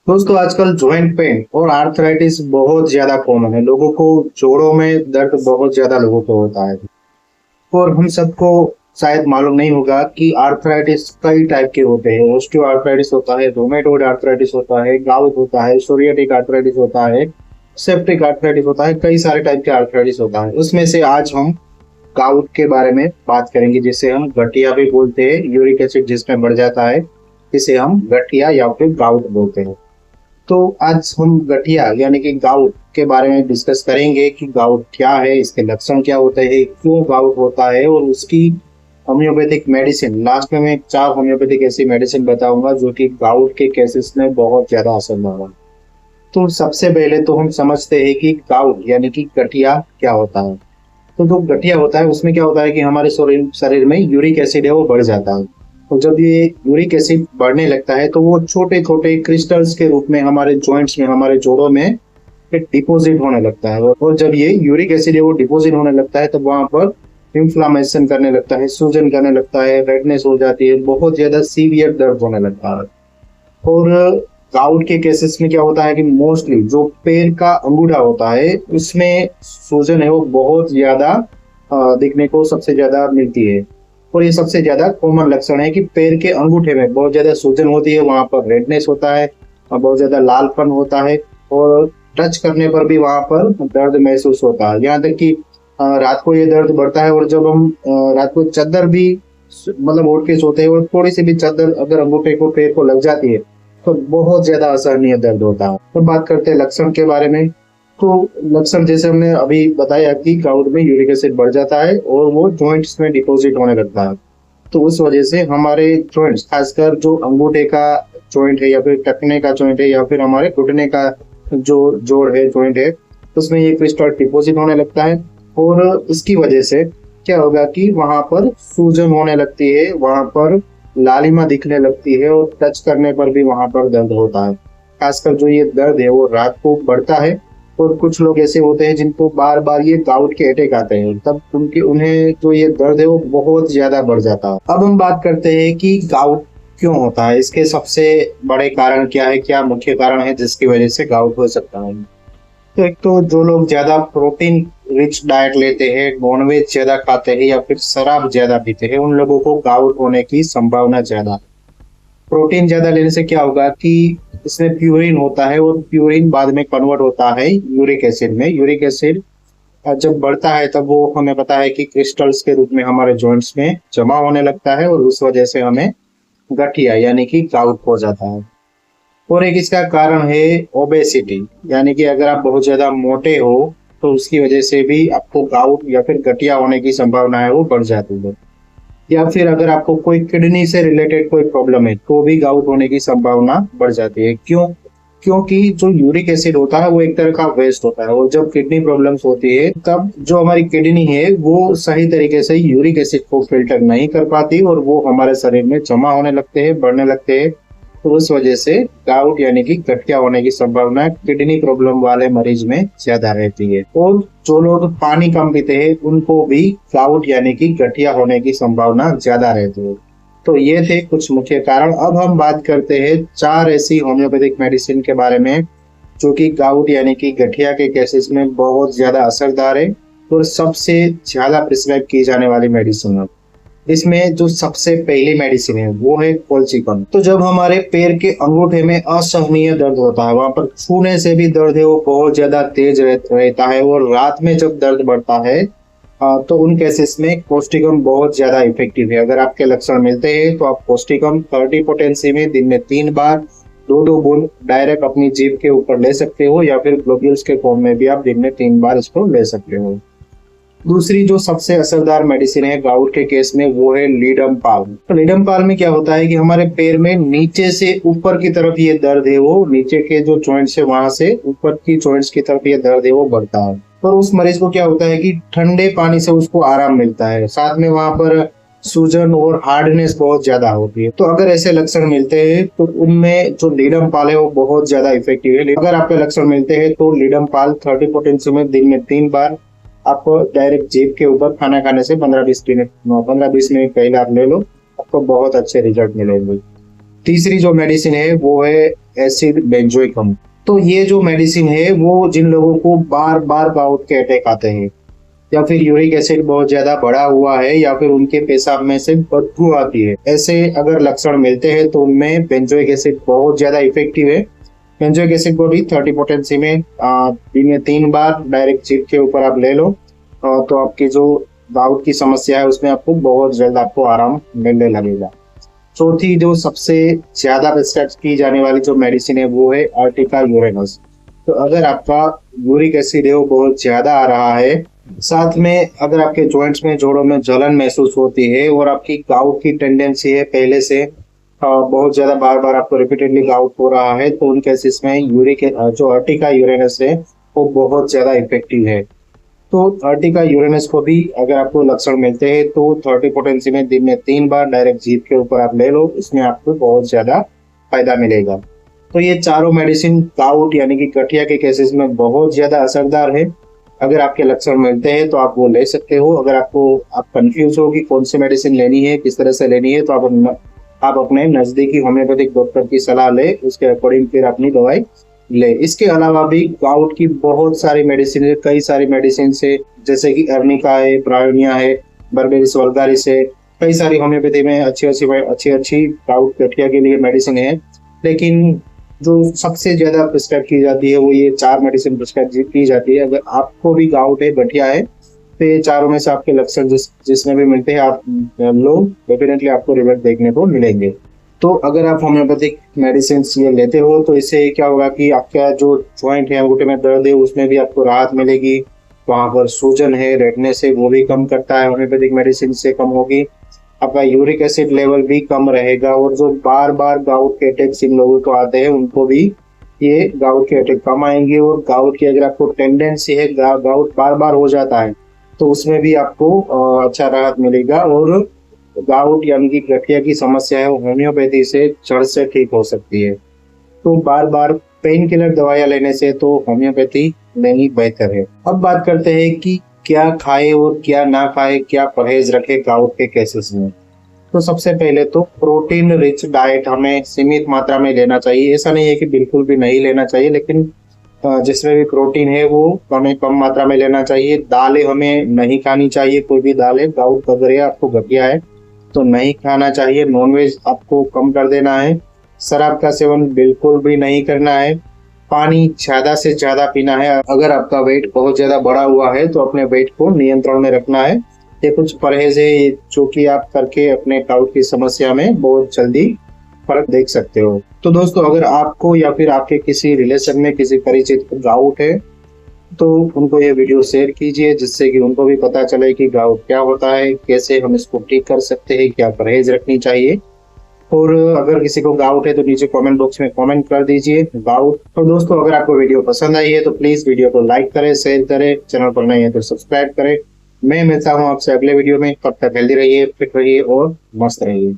दोस्तों आजकल joint pain और आर्थराइटिस बहुत ज्यादा कॉमन है। लोगों को जोड़ों में दर्द बहुत ज्यादा लोगों को होता है। और हम सबको शायद मालूम नहीं होगा कि आर्थराइटिस कई टाइप के होते हैं। ऑस्टियो आर्थराइटिस होता है, रोमेटोइड आर्थराइटिस होता है, गाउट होता है, सोरियाटिक आर्थराइटिस होता है, सेप्टिक आर्थराइटिस होता है। कई सारे टाइप के आर्थराइटिस होता है। उसमें से आज हम गाउट के बारे में बात करेंगे, जिसे हम गठिया भी बोलते हैं। यूरिक एसिड जिसमें बढ़ जाता है जिसे हम गठिया या फिर गाउट बोलते हैं। तो आज हम गठिया यानी कि गाउट के बारे में डिस्कस करेंगे कि गाउट क्या है, इसके लक्षण क्या होते हैं, क्यों गाउट होता है और उसकी होम्योपैथिक मेडिसिन। लास्ट में मैं 4 होम्योपैथिक ऐसी मेडिसिन बताऊंगा जो कि गाउट के केसेस में बहुत ज्यादा असरदार है। तो सबसे पहले तो हम समझते हैं कि गाउट यानी कि गठिया क्या होता है। तो जो गठिया होता है उसमें क्या होता है कि हमारे शरीर में यूरिक एसिड है वो बढ़ जाता है। तो जब ये यूरिक एसिड बढ़ने लगता है तो वो छोटे छोटे क्रिस्टल्स के रूप में हमारे जॉइंट्स में, हमारे जोड़ों में डिपोजिट होने लगता है। और जब ये यूरिक एसिड है वो डिपोजिट होने लगता है तब वहां पर इंफ्लामेशन करने लगता है, सूजन करने लगता है, रेडनेस हो जाती है, बहुत ज्यादा सीवियर दर्द होने लगता है। और गाउट के केसेस में क्या होता है कि मोस्टली जो पैर का अंगूठा होता है उसमें सूजन है वो बहुत ज्यादा दिखने को सबसे ज्यादा मिलती है। और ये सबसे ज्यादा कॉमन लक्षण है कि पैर के अंगूठे में बहुत ज्यादा सूजन होती है, वहां पर रेडनेस होता है और बहुत ज्यादा लालपन होता है। और टच करने पर भी वहां पर दर्द महसूस होता है। यहाँ तक कि रात को ये दर्द बढ़ता है और जब हम रात को चादर भी मतलब ओढ़ के सोते हैं और थोड़ी सी भी चादर अगर अंगूठे को पैर को लग जाती है तो बहुत ज्यादा असहनीय दर्द होता है। तो बात करते हैं लक्षण के बारे में। तो लक्षण जैसे हमने अभी बताया कि गाउट में यूरिक एसिड बढ़ जाता है और वो जॉइंट्स में डिपॉजिट होने लगता है। तो उस वजह से हमारे जॉइंट्स, खासकर जो अंगूठे का जॉइंट है या फिर टखने का जॉइंट है या फिर हमारे घुटने का जो जोड़ है, जॉइंट है, उसमें ये क्रिस्टल डिपॉजिट होने लगता है। और इसकी वजह से क्या होगा कि वहां पर सूजन होने लगती है, वहां पर लालिमा दिखने लगती है और टच करने पर भी वहां पर दर्द होता है। खासकर जो ये दर्द है वो रात को बढ़ता है। और कुछ लोग ऐसे होते हैं जिनको बार बार ये गाउट के अटैक आते हैं, तब उन्हें जो ये दर्द है वो बहुत ज्यादा बढ़ जाता है। अब हम बात करते हैं कि गाउट क्यों होता है, इसके सबसे बड़े कारण क्या है, क्या मुख्य कारण है जिसकी वजह से गाउट हो सकता है। तो एक तो जो लोग ज्यादा प्रोटीन रिच डाइट लेते हैं, नॉनवेज ज्यादा खाते हैं या फिर शराब ज्यादा पीते हैं, उन लोगों को गाउट होने की संभावना ज्यादा। प्रोटीन ज्यादा लेने से क्या होगा कि इसमें प्यूरिन होता है और प्यूरिन बाद में कन्वर्ट होता है यूरिक एसिड में। यूरिक एसिड जब बढ़ता है तब वो हमें पता है कि क्रिस्टल्स के रूप में हमारे जॉइंट्स में जमा होने लगता है और उस वजह से हमें गठिया यानी कि गाउट हो जाता है। और एक इसका कारण है ओबेसिटी, यानी कि अगर आप बहुत ज्यादा मोटे हो तो उसकी वजह से भी आपको गाउट या फिर गठिया होने की संभावना है वो बढ़ जाती है। या फिर अगर आपको कोई किडनी से रिलेटेड कोई प्रॉब्लम है तो भी गाउट होने की संभावना बढ़ जाती है। क्यों? क्योंकि जो यूरिक एसिड होता है वो एक तरह का वेस्ट होता है और जब किडनी प्रॉब्लम्स होती है तब जो हमारी किडनी है वो सही तरीके से यूरिक एसिड को फिल्टर नहीं कर पाती और वो हमारे शरीर में जमा होने लगते हैं, बढ़ने लगते हैं। तो उस वजह से गाउट यानी कि गठिया होने की संभावना किडनी प्रॉब्लम वाले मरीज में ज्यादा रहती है। और जो लोग पानी कम पीते हैं उनको भी गाउट यानी कि गठिया होने की संभावना ज्यादा रहती है। तो ये थे कुछ मुख्य कारण। अब हम बात करते हैं 4 ऐसी होम्योपैथिक मेडिसिन के बारे में जो कि गाउट यानी कि गठिया के केसेस में बहुत ज्यादा असरदार है और सबसे ज्यादा प्रिस्क्राइब की जाने वाली मेडिसिन है। इसमें जो सबसे पहली मेडिसिन है वो है कोल्चिकम। तो जब हमारे पैर के अंगूठे में असहनीय दर्द होता है, वहां पर छूने से भी दर्द है वो बहुत ज्यादा तेज रहता है और रात में जब दर्द बढ़ता है तो उन केसेस में कोस्टिकम बहुत ज्यादा इफेक्टिव है। अगर आपके लक्षण मिलते हैं तो आप कोस्टिकम 30 पोटेंसी में दिन में 3 बार 2-2 बूंद डायरेक्ट अपनी जीभ के ऊपर ले सकते हो या फिर ग्लोब्यूल्स के फॉर्म में भी आप दिन में 3 बार इसको ले सकते हो। दूसरी जो सबसे असरदार मेडिसिन है गाउट के केस में वो है लीडम पाल्म। तो लीडम पाल्म में क्या होता है कि हमारे पैर में नीचे से ऊपर की तरफ ये दर्द है वो नीचे के जो जॉइंट्स है वहां से ऊपर की जॉइंट्स की तरफ ये दर्द है वो बढ़ता है। और उस मरीज को क्या होता है कि ठंडे पानी से उसको आराम मिलता है, साथ में वहां पर सूजन और हार्डनेस बहुत ज्यादा होती है। तो अगर ऐसे लक्षण मिलते हैं तो उनमें जो लीडम पाल है वो बहुत ज्यादा इफेक्टिव है। अगर आपके लक्षण मिलते हैं तो लीडम पाल 30 पोटेंसी में दिन में 3 बार आपको डायरेक्ट जीभ के ऊपर खाना खाने से 15-20 मिनट पहले आप ले लो, आपको बहुत अच्छे रिजल्ट मिलेंगे। तीसरी जो मेडिसिन है वो है एसिड बेंजोइकम। तो ये जो मेडिसिन है वो जिन लोगों को बार बार गाउट के अटैक आते हैं, या फिर यूरिक एसिड बहुत ज्यादा बढ़ा हुआ है, या फिर उनके पेशाब में से बदबू आती है, ऐसे अगर लक्षण मिलते हैं तो उनमें बेंजोइक एसिड बहुत ज्यादा इफेक्टिव है। बेंजोइक एसिड को भी 30 पोटेंसी में दिन में 3 बार डायरेक्ट जीभ के ऊपर आप ले लो, तो आपकी जो गाउट की समस्या है उसमें आपको बहुत जल्द आपको आराम मिलने लगेगा। चौथी जो सबसे ज्यादा प्रिस्क्राइब की जाने वाली जो मेडिसिन है वो है अर्टिका यूरेनस। तो अगर आपका यूरिक एसिड है वो बहुत ज्यादा आ रहा है, साथ में अगर आपके जॉइंट्स में जोड़ों में जलन महसूस होती है और आपकी गाउट की टेंडेंसी है पहले से बहुत ज्यादा बार बार आपको रिपीटेडली गाउट हो रहा है, तो उन केसेस में यूरिक जो अर्टिका यूरेनस है वो बहुत ज्यादा इफेक्टिव है। तो अर्टिका यूरेनस को भी अगर आपको लक्षण मिलते हैं तो 30 पोटेंसी में दिन में 3 बार डायरेक्ट जीभ के ऊपर आप ले लो, इसमें आपको बहुत ज्यादा फायदा मिलेगा। तो ये चारों मेडिसिन गाउट यानी कि गठिया के केसेस में बहुत ज्यादा असरदार है। अगर आपके लक्षण मिलते हैं तो आप वो ले सकते हो। अगर आप कंफ्यूज हो कि कौन सी मेडिसिन लेनी है, किस तरह से लेनी है, तो आप अपने नजदीकी होम्योपैथिक डॉक्टर की सलाह ले, उसके अकॉर्डिंग फिर अपनी दवाई ले। इसके अलावा भी गाउट की बहुत सारी मेडिसिन है, कई सारी मेडिसिन है, जैसे कि अर्निका है, ब्रायोनिया है, बर्बेरिस वल्गारिस है, कई सारी होम्योपैथी में अच्छी गाउट गठिया के लिए मेडिसिन है। लेकिन जो सबसे ज्यादा प्रिस्क्राइब की जाती है वो ये 4 मेडिसिन प्रिस्क्राइब की जाती है। अगर आपको भी गाउट है, गठिया है, तो ये चारों में से आपके लक्षण जिसमें भी मिलते हैं आप लो, डेफिनेटली आपको रिजल्ट देखने को मिलेंगे। तो अगर आप होम्योपैथिक मेडिसिन ये लेते हो तो इससे क्या होगा कि आपका जो जॉइंट है, अंगूठे में दर्द है, उसमें भी आपको राहत मिलेगी। वहां पर सूजन है, रेडनेस है, वो भी कम करता है, होम्योपैथिक मेडिसिन से कम होगी। आपका यूरिक एसिड लेवल भी कम रहेगा, और जो बार बार गाउट के अटैक जिन लोगों को आते हैं उनको भी ये गाउट के अटैक कम आएंगे। और गाउट की अगर आपको टेंडेंसी है, गाउट बार बार हो जाता है, तो उसमें भी आपको अच्छा राहत मिलेगा। और गाउट यानी कि गठिया की समस्या है वो होम्योपैथी से जड़ से ठीक हो सकती है। तो बार बार पेन किलर दवाइयां लेने से तो होम्योपैथी लेनी बेहतर है। अब बात करते हैं कि क्या खाए और क्या ना खाए, क्या परहेज रखे गाउट के केसेस में। तो सबसे पहले तो प्रोटीन रिच डाइट हमें सीमित मात्रा में लेना चाहिए। ऐसा नहीं है कि बिल्कुल भी नहीं लेना चाहिए, लेकिन जिसमें भी प्रोटीन है वो हमें कम मात्रा में लेना चाहिए। दालें हमें नहीं खानी चाहिए, कोई भी दालें। गाउट अगर है आपको गठिया है तो नहीं खाना चाहिए। नॉनवेज आपको कम कर देना है। शराब का सेवन बिल्कुल भी नहीं करना है। पानी ज्यादा से ज्यादा पीना है। अगर आपका वेट बहुत ज्यादा बढ़ा हुआ है तो अपने वेट को नियंत्रण में रखना है। ये कुछ परहेज है जो कि आप करके अपने गाउट की समस्या में बहुत जल्दी फर्क देख सकते हो। तो दोस्तों, अगर आपको या फिर आपके किसी रिलेशन में किसी परिचित को गाउट है तो उनको ये वीडियो शेयर कीजिए, जिससे कि उनको भी पता चले कि गाउट क्या होता है, कैसे हम इसको ठीक कर सकते हैं, क्या परहेज रखनी चाहिए। और अगर किसी को गाउट है तो नीचे कमेंट बॉक्स में कमेंट कर दीजिए गाउट। तो दोस्तों, अगर आपको वीडियो पसंद आई है तो प्लीज वीडियो को लाइक करें, शेयर करें, चैनल पर नए हैं तो सब्सक्राइब करें। मैं मिलता हूँ आपसे अगले वीडियो में। तब तक हेल्दी रहिए, फिट रहिए और मस्त रहिए।